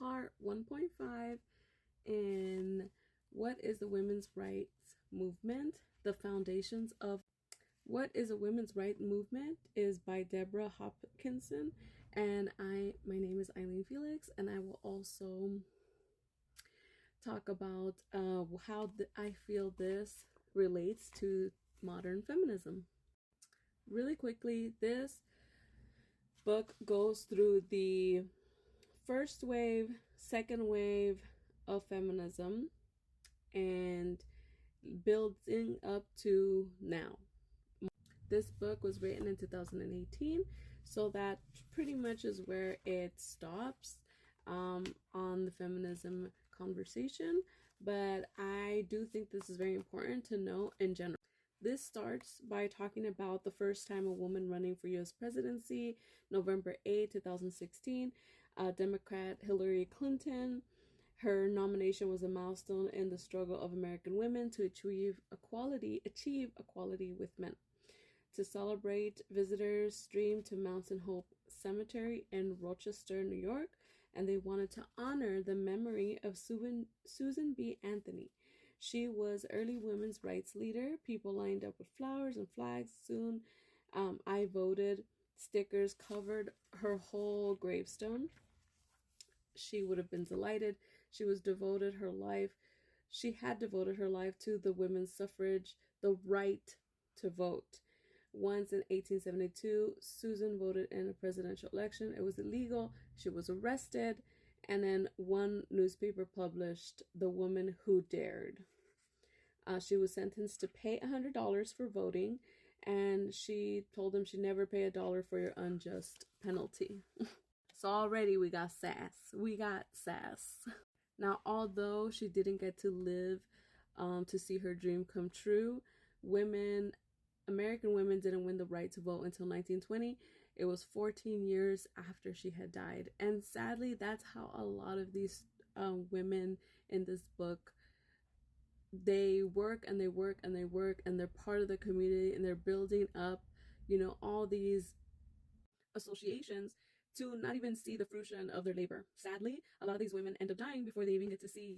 part 1.5 in What is the Women's Rights Movement? The Foundations of What is a Women's Rights Movement is by Deborah Hopkinson, and my name is Eileen Felix, and I will also talk about how I feel this relates to modern feminism. Really quickly, this book goes through the first wave, second wave of feminism, and building up to now. This book was written in 2018, so that pretty much is where it stops on the feminism conversation, but I do think this is very important to know in general. This starts by talking about the first time a woman running for U.S. presidency, November 8, 2016, Democrat Hillary Clinton. Her nomination was a milestone in the struggle of American women to achieve equality with men. To celebrate, visitors streamed to Mountain Hope Cemetery in Rochester, New York, and they wanted to honor the memory of Susan B. Anthony. She was early women's rights leader. People lined up with flowers and flags. Soon, I voted stickers covered her whole gravestone. She would have been delighted. She had devoted her life to the women's suffrage, the right to vote. Once in 1872, Susan voted in a presidential election. It was illegal. She was arrested. And then one newspaper published The Woman Who Dared. She was sentenced to pay $100 for voting. And she told them she'd never pay $1 for your unjust penalty. So already we got sass. Now, although she didn't get to live to see her dream come true, American women didn't win the right to vote until 1920. It was 14 years after she had died. And sadly, that's how a lot of these women in this book, they work and they work and they work, and they're part of the community, and they're building up, all these associations to not even see the fruition of their labor. Sadly, a lot of these women end up dying before they even get to see,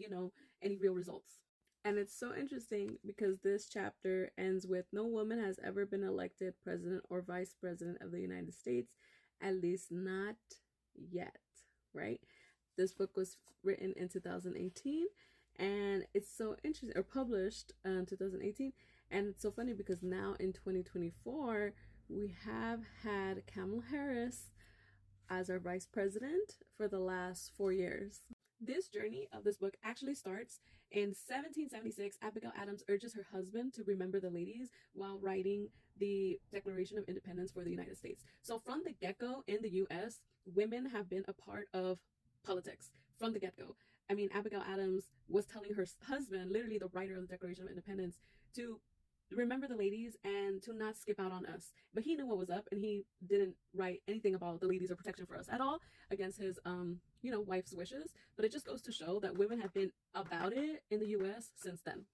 any real results. And it's so interesting because this chapter ends with no woman has ever been elected president or vice president of the United States, at least not yet, right? This book was written in 2018, and it's so interesting, or published in 2018, and it's so funny because now in 2024, we have had Kamala Harris as our vice president for the last 4 years. This journey of this book actually starts in 1776. Abigail Adams urges her husband to remember the ladies while writing the Declaration of Independence for the United States. So from the get-go in the U.S., women have been a part of politics from the get-go. I mean, Abigail Adams was telling her husband, literally the writer of the Declaration of Independence, to remember the ladies and to not skip out on us. But he knew what was up, and he didn't write anything about the ladies or protection for us at all, against his wife's wishes. But it just goes to show that women have been about it in the US since then.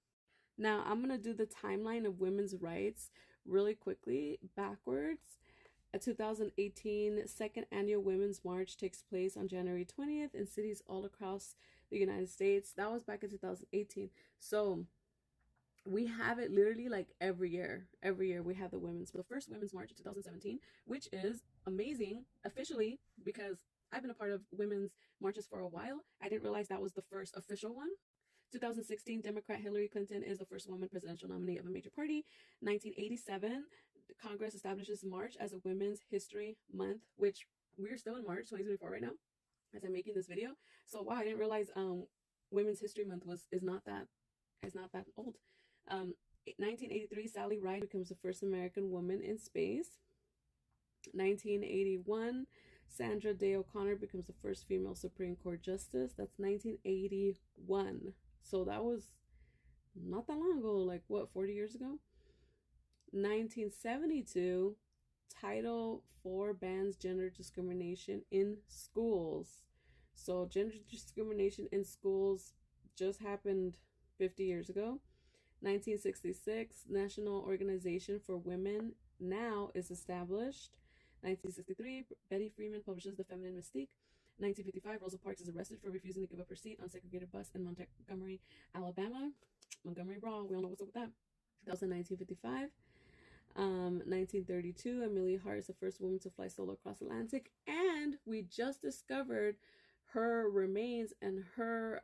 Now I'm gonna do the timeline of women's rights really quickly backwards. A 2018 second annual Women's March takes place on January 20th in cities all across the United States. That was back in 2018. So we have it literally like every year we have the first Women's March in 2017, which is amazing officially, because I've been a part of women's marches for a while. I didn't realize that was the first official one. 2016, Democrat Hillary Clinton is the first woman presidential nominee of a major party. 1987, Congress establishes March as a Women's History Month, which we're still in March 2024 right now as I'm making this video. So wow, I didn't realize Women's History Month is not that old. 1983, Sally Ride becomes the first American woman in space. 1981, Sandra Day O'Connor becomes the first female Supreme Court justice. That's 1981. So that was not that long ago, like 40 years ago? 1972, Title IV bans gender discrimination in schools. So gender discrimination in schools just happened 50 years ago. 1966, National Organization for Women Now is established. 1963, Betty Freeman publishes The Feminine Mystique. 1955, Rosa Parks is arrested for refusing to give up her seat on segregated bus in Montgomery, Alabama. Montgomery Brawl, we all know what's up with that. That was in 1955. 1932, Amelia Hart is the first woman to fly solo across the Atlantic, and we just discovered her remains and her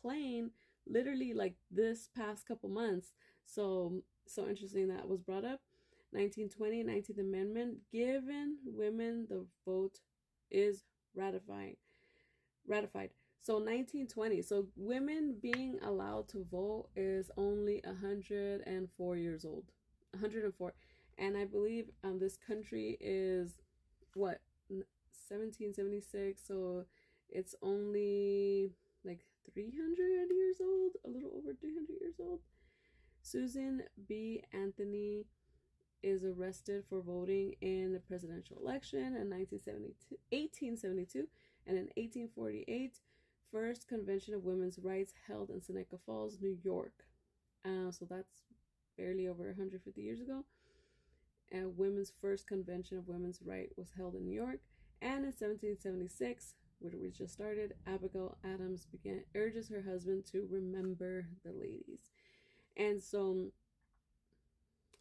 plane literally like this past couple months. So interesting that was brought up. 1920, 19th Amendment, giving women the vote is ratified. So 1920, so women being allowed to vote is only 104 years old. 104. And I believe this country is what, 1776, so it's only like 300 years old, a little over 300 years old. Susan B. Anthony is arrested for voting in the presidential election in 1872, and in 1848, first convention of women's rights held in Seneca Falls, New York. So that's barely over 150 years ago. And women's first convention of women's rights was held in New York. And in 1776, which we just started, Abigail Adams urges her husband to remember the ladies. And so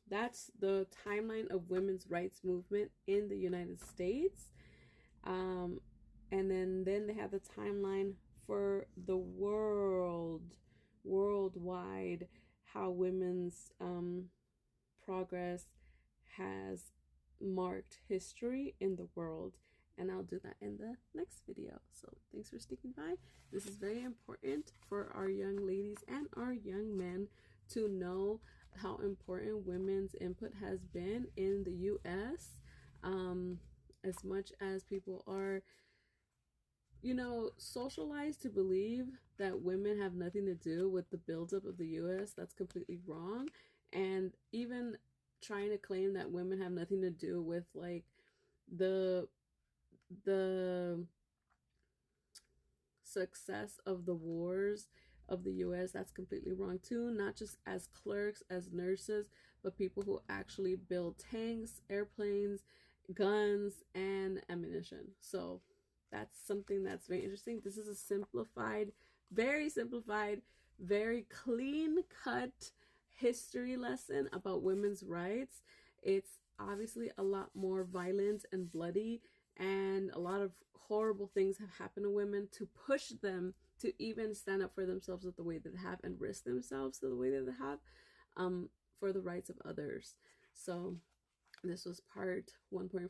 that's the timeline of women's rights movement in the United States. And then they have the timeline for the worldwide, how women's progress has marked history in the world. And I'll do that in the next video. So thanks for sticking by. This is very important for our young ladies and our young men to know how important women's input has been in the U.S. As much as people are, socialized to believe that women have nothing to do with the buildup of the U.S., that's completely wrong. And even trying to claim that women have nothing to do with like the success of the wars of the US, that's completely wrong too. Not just as clerks, as nurses, but people who actually build tanks, airplanes, guns, and ammunition. So that's something that's very interesting. This is a simplified, very clean cut history lesson about women's rights. It's obviously a lot more violent and bloody, and a lot of horrible things have happened to women to push them to even stand up for themselves the way that they have and risk themselves the way that they have for the rights of others. So this was part 1.5,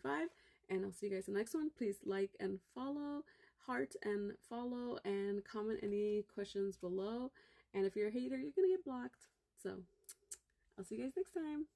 and I'll see you guys in the next one. Please like and follow, heart and follow, and comment any questions below. And if you're a hater, you're gonna get blocked. So I'll see you guys next time.